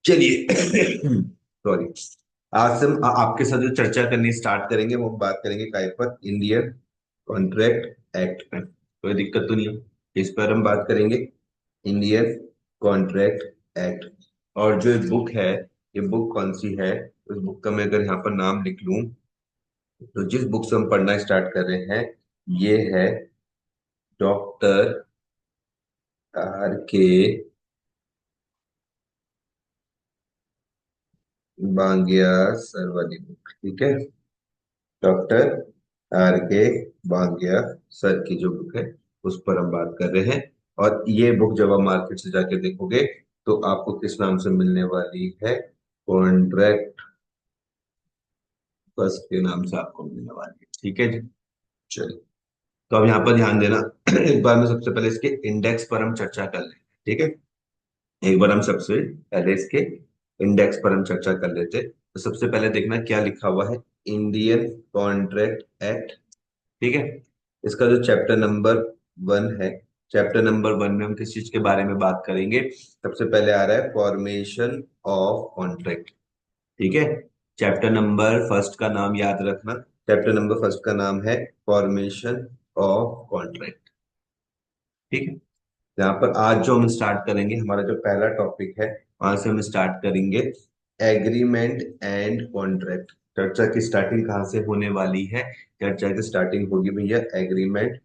चलिए सॉरी। आज से हम आपके साथ जो चर्चा करनी स्टार्ट करेंगे वो हम बात करेंगे काय पर, इंडियन कॉन्ट्रैक्ट एक्ट पर। कोई दिक्कत तो नहीं है? इस पर हम बात करेंगे इंडियन कॉन्ट्रैक्ट एक्ट। और जो ये बुक है, ये बुक कौन सी है? उस बुक का मैं अगर यहाँ पर नाम लिख लूं, तो जिस बुक से हम पढ़ना स्टार्ट कर रहे हैं ये है डॉक्टर आर के बांगिया सर वाली बुक। ठीक है, डॉक्टर आर के बांगिया सर की जो बुक है उस पर हम बात कर रहे हैं। और ये बुक जब आप मार्केट से जाके देखोगे तो आपको किस नाम से मिलने वाली है? कॉन्ट्रैक्ट फर्स्ट के नाम से आपको मिलने वाली है। ठीक है जी, चलिए। तो अब यहाँ पर ध्यान देना एक बार में सबसे पहले इसके इंडेक्स पर हम चर्चा कर लें। ठीक है, एक बार हम सबसे पहले इसके इंडेक्स पर हम चर्चा कर लेते। तो सबसे पहले देखना क्या लिखा हुआ है, इंडियन कॉन्ट्रैक्ट एक्ट। ठीक है, इसका जो चैप्टर नंबर 1 है, चैप्टर नंबर 1 में हम किस चीज के बारे में बात करेंगे? सबसे पहले आ रहा है फॉर्मेशन ऑफ कॉन्ट्रैक्ट। ठीक है, चैप्टर नंबर फर्स्ट का नाम याद रखना। चैप्टर नंबर फर्स्ट का नाम है फॉर्मेशन ऑफ कॉन्ट्रैक्ट। ठीक है, यहाँ पर आज जो हम स्टार्ट करेंगे, हमारा जो पहला टॉपिक है वहां से हम स्टार्ट करेंगे, एग्रीमेंट एंड कॉन्ट्रैक्ट। चर्चा की स्टार्टिंग कहाँ से होने वाली है? चर्चा की स्टार्टिंग होगी भैया एग्रीमेंट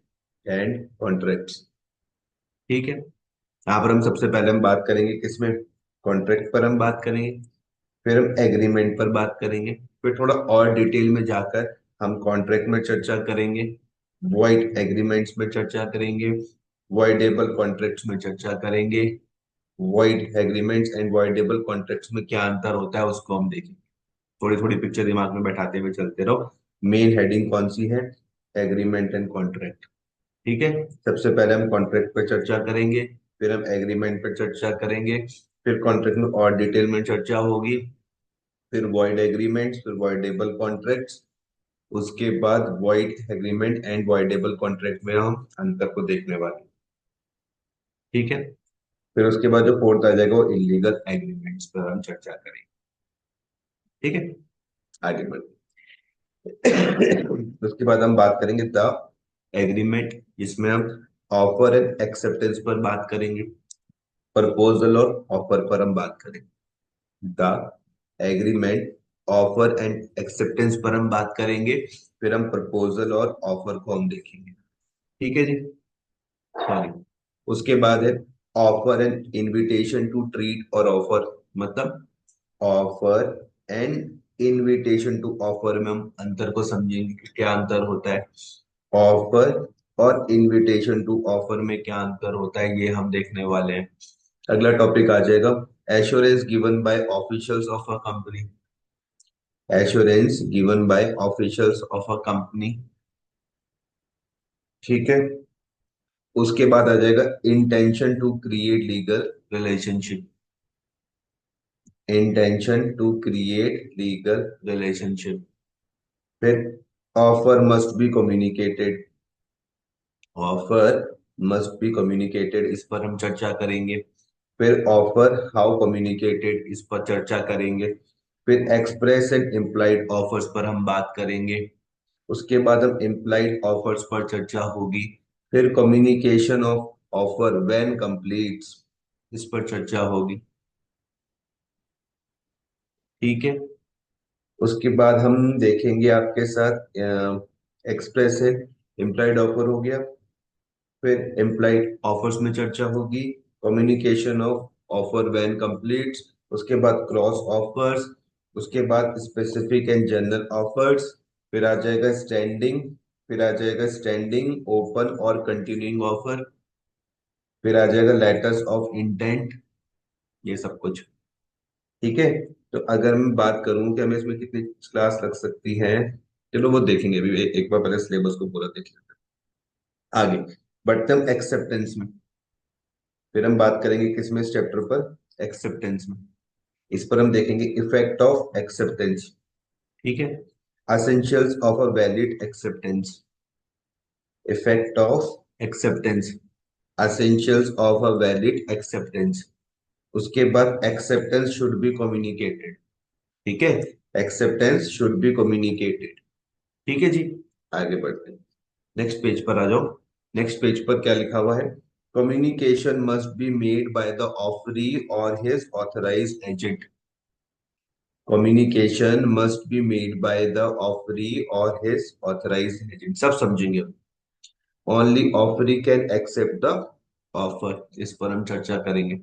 एंड कॉन्ट्रैक्ट। ठीक है, यहाँ पर हम सबसे पहले हम बात करेंगे किसमें? कॉन्ट्रैक्ट पर हम बात करेंगे, फिर हम एग्रीमेंट पर बात करेंगे, फिर थोड़ा और डिटेल में जाकर हम कॉन्ट्रैक्ट में चर्चा करेंगे, वॉइड एग्रीमेंट्स में चर्चा करेंगे, वॉइडेबल कॉन्ट्रैक्ट्स में चर्चा करेंगे, void agreements and voidable contracts में क्या अंतर होता है उसको हम देखेंगे। थोड़ी थोड़ी पिक्चर दिमाग में बैठाते हुए चलते रहो। मेन हेडिंग कौन सी है? Agreement and contract. ठीक है, सबसे पहले हम कॉन्ट्रैक्ट पर चर्चा करेंगे, फिर हम एग्रीमेंट पर चर्चा करेंगे, फिर कॉन्ट्रैक्ट में और डिटेल में चर्चा होगी, फिर वॉइड एग्रीमेंट्स, फिर वॉइडेबल कॉन्ट्रैक्ट्स, उसके बाद void agreement and voidable contract में हम अंतर को देखने वाले हैं। ठीक है, फिर उसके बाद जो फोर्थ आ जाएगा वो इलीगल एग्रीमेंट्स पर हम चर्चा करेंगे। ठीक है, आगे बढ़ते उसके बाद हम बात करेंगे द एग्रीमेंट, जिसमें हम ऑफर एंड एक्सेप्टेंस पर बात करेंगे, प्रपोजल और ऑफर पर हम बात करेंगे। The agreement, offer and acceptance पर हम बात करेंगे, फिर हम प्रपोजल और ऑफर को हम देखेंगे। ठीक है जी, सॉरी। उसके बाद है offer and invitation to treat और ऑफर, मतलब offer and invitation to offer में हम अंतर को समझेंगे कि क्या अंतर होता है। ऑफर और इनविटेशन टू ऑफर में क्या अंतर होता है ये हम देखने वाले हैं। अगला टॉपिक आ जाएगा assurance given by officials of a company. Assurance given by officials of a company. ठीक है, उसके बाद आ जाएगा intention to create legal relationship. Intention to create legal relationship. फिर offer must be communicated. Offer must be communicated, इस पर हम चर्चा करेंगे। फिर ऑफर हाउ कम्युनिकेटेड, इस पर चर्चा करेंगे। फिर एक्सप्रेस एंड इम्प्लाइड ऑफर्स पर हम बात करेंगे। उसके बाद हम इम्प्लाइड ऑफर्स पर चर्चा होगी। फिर communication of offer when completes, इस पर चर्चा होगी। ठीक है, उसके बाद हम देखेंगे आपके साथ एक्सप्रेस है, इम्प्लाइड ऑफर हो गया, फिर इम्प्लाइड ऑफर्स में चर्चा होगी, communication of offer when completes, उसके बाद क्रॉस ऑफर्स, उसके बाद स्पेसिफिक एंड जनरल ऑफर्स, फिर आ जाएगा स्टैंडिंग, फिर आ जाएगा स्टैंडिंग ओपन और कंटिन्यूइंग ऑफर, फिर आ जाएगा लेटर्स ऑफ इंटेंट, ये सब कुछ। ठीक है, तो अगर मैं बात करूं कि हमें इसमें कितनी क्लास लग सकती है, चलो वो देखेंगे अभी। एक बार पहले सिलेबस को पूरा देख लेते हैं। आगे बढ़ते हम एक्सेप्टेंस में। फिर हम बात करेंगे किसमें? इस चैप्टर पर एक्सेप्टेंस में। इस पर हम देखेंगे इफेक्ट ऑफ एक्सेप्टेंस। ठीक है, essentials of a valid acceptance. Effect of acceptance, essentials of a valid acceptance. उसके बाद एक्सेप्टेंस शुड बी कम्युनिकेटेड। ठीक है, एक्सेप्टेंस शुड बी कम्युनिकेटेड। ठीक है जी, आगे बढ़ते हैं। नेक्स्ट पेज पर आ जाओ। नेक्स्ट पेज पर क्या लिखा हुआ है? Communication must be made by the offeree और his authorised agent. Communication must be made by the offeree और हिज ऑथराइज्ड एजेंट। सब समझेंगे। Only offeree can accept the offer, इस पर हम चर्चा करेंगे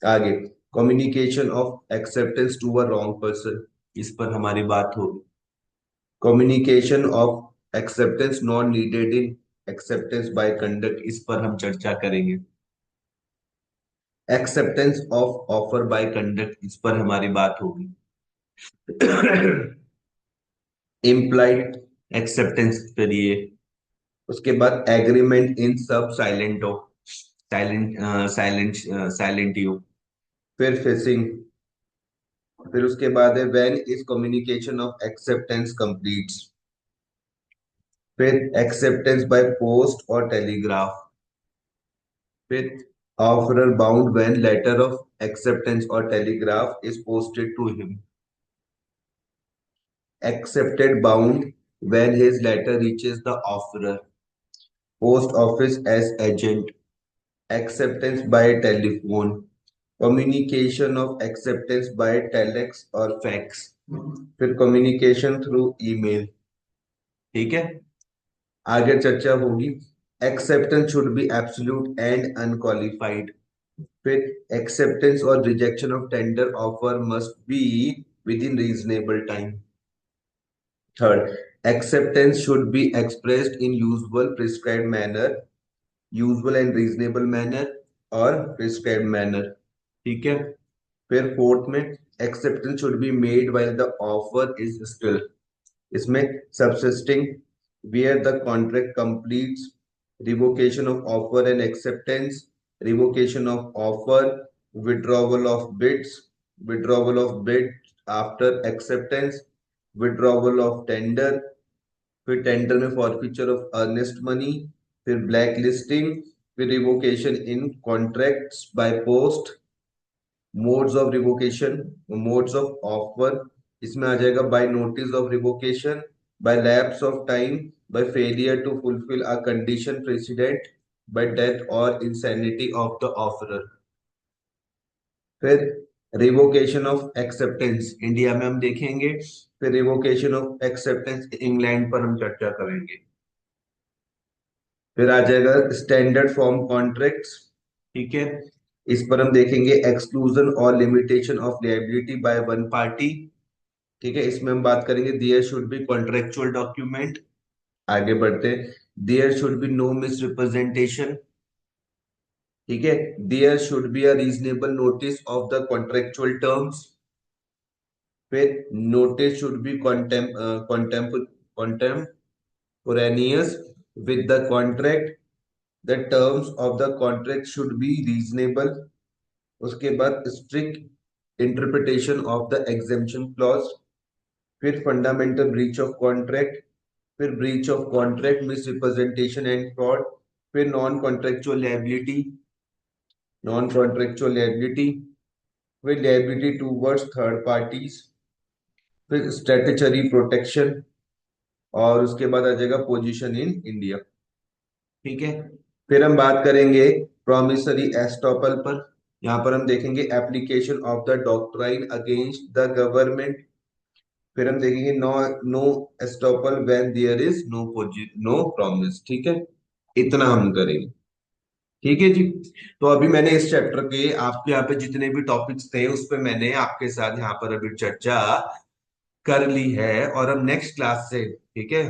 आगे। Communication of acceptance to a wrong person, इस पर हमारी बात होगी। Communication of acceptance not needed in acceptance by conduct, इस पर हम चर्चा करेंगे। Acceptance of offer bye conduct, इस पर हमारी बात होगी। इम्प्लाइड एक्सेप्टेंस करिए। उसके बाद एग्रीमेंट इन सब साइलेंट हो, साइलेंट साइलेंट साइलेंट यू। फिर फिशिंग। फिर उसके बाद है when is communication of acceptance completes. फिर एक्सेप्टेंस बाय पोस्ट और टेलीग्राफ। फिर offeror bound when letter of acceptance और telegraph is posted to him. Accepted bound when his letter reaches the offerer. Post office as agent. Acceptance by telephone. Communication of acceptance by telex और fax. फिर communication through email. ठीक है, आगे चर्चा होगी। Acceptance should be absolute and unqualified. फिर acceptance और rejection of tender offer must be within reasonable time. Third, acceptance should be expressed in usual prescribed manner, usual and reasonable manner और prescribed manner. ठीक है, फिर fourth में acceptance should be made while the offer is still, इसमें subsisting, where the contract completes, revocation of offer and acceptance, revocation of offer, withdrawal of bid after acceptance, withdrawal of tender, फिर tender में forfeiture of earnest money, फिर black listing, फिर revocation in contracts by post, modes of revocation, modes of offer, इसमें आ जाएगा by notice of revocation, by lapse of time, by failure to fulfil a condition precedent, by death और insanity of the offeror. फिर revocation of acceptance India में हम देखेंगे। फिर revocation of acceptance England पर हम चर्चा करेंगे। फिर आ जाएगा स्टैंडर्ड फॉर्म कॉन्ट्रैक्ट्स। ठीक है, इस पर हम देखेंगे एक्सक्लूजन और limitation of liability by one party. ठीक है, इसमें हम बात करेंगे there should be contractual document. आगे बढ़ते, there should be no misrepresentation. ठीक है, there should be a reasonable notice of the contractual terms. फिर notice should be contemporaneous with the contract. The terms of the contract should be reasonable. उसके बाद strict interpretation of the exemption clause. फिर fundamental breach of contract. फिर breach of contract, miss representation and fraud. फिर non contractual liability. फिर liability towards third parties. फिर statutory protection, और उसके बाद आ जाएगा पोजीशन इन इंडिया। ठीक है, फिर हम बात करेंगे प्रॉमिसरी एस्टॉपल पर। यहाँ पर हम देखेंगे application of the doctrine against the government. फिर हम देखेंगे no no estoppel when there is no promise. ठीक है, इतना हम करेंगे। ठीक है जी, तो अभी मैंने इस चैप्टर के आपके यहाँ पे जितने भी टॉपिक्स थे उस पे मैंने आपके साथ यहाँ पर अभी चर्चा कर ली है। और अब नेक्स्ट क्लास से, ठीक है,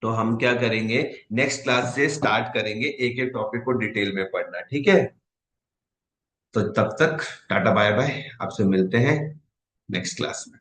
तो हम क्या करेंगे, नेक्स्ट क्लास से स्टार्ट करेंगे एक एक टॉपिक को डिटेल में पढ़ना। ठीक है, तो तब तक टाटा बाय बाय, आपसे मिलते हैं नेक्स्ट क्लास में।